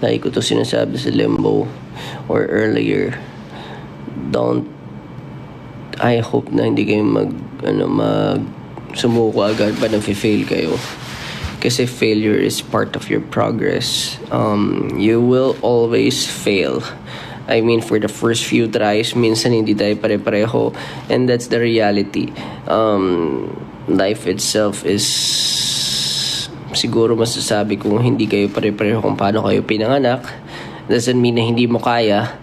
Lagi ko to sinasabi sa Limbo or earlier. I hope na hindi kayo sumuko agad pa fail kayo. Kasi failure is part of your progress. You will always fail. I mean, for the first few tries, minsan hindi tayo pare-pareho. And that's the reality. Life itself is, siguro masasabi kung hindi kayo pare-pareho kung paano kayo pinanganak. Doesn't mean na hindi mo kaya.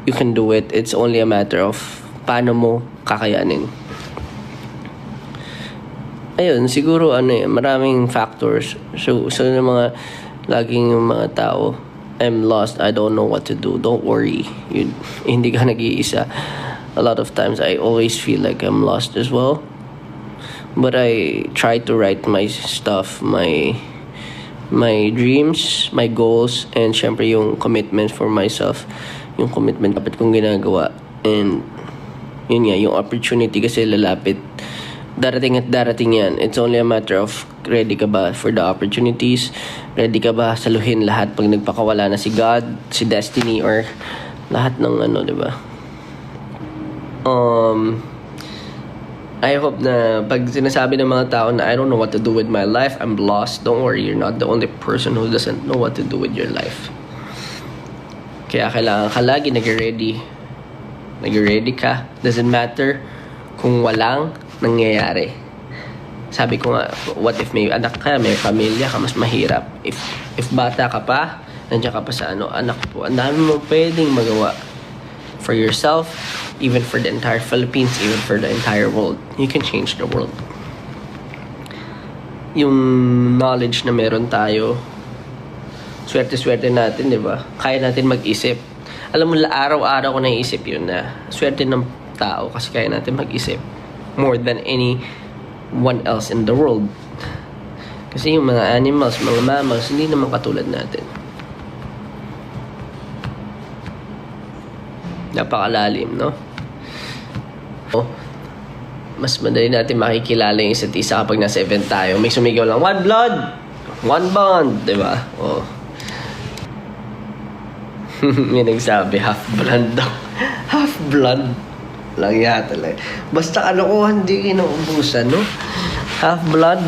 You can do it. It's only a matter of paano mo kakayanin. Ayun, siguro maraming factors. So ng mga laging yung mga tao, I'm lost, I don't know what to do. Don't worry. Hindi ka nag-iisa. A lot of times I always feel like I'm lost as well. But I try to write my stuff, my dreams, my goals, and syempre yung commitment for myself. Yung commitment dapat kong ginagawa. And yun nga, yung opportunity kasi lalapit. Darating at darating yan. It's only a matter of ready ka ba for the opportunities? Ready ka ba saluhin lahat pag nagpakawala na si God, si Destiny, or lahat ng di ba? I hope na pag sinasabi ng mga tao na I don't know what to do with my life, I'm lost, don't worry, you're not the only person who doesn't know what to do with your life. Kaya kailangan ka lagi nag-ready. Nag-ready ka. Doesn't matter kung walang nangyayari. Sabi ko nga, what if may anak ka, may pamilya ka, mas mahirap. If bata ka pa, nandiyan ka pa sa anak po, ang dami mo pwedeng magawa for yourself, even for the entire Philippines, even for the entire world. You can change the world. Yung knowledge na meron tayo, swerte-swerte natin, di ba? Kaya natin mag-isip. Alam mo, araw-araw ko naiisip yun na swerte ng tao kasi kaya natin mag-isip more than anyone else in the world. Kasi yung mga animals, mga mammals, hindi naman katulad natin. Napakalalim, no? Mas madali natin makikilala yung isa't isa kapag nasa event tayo. May sumigaw lang, one blood, one bond, di ba? May nagsabi, half blood daw. Half blood lang yata lang. Basta hindi kinaubusan, no? Half blood.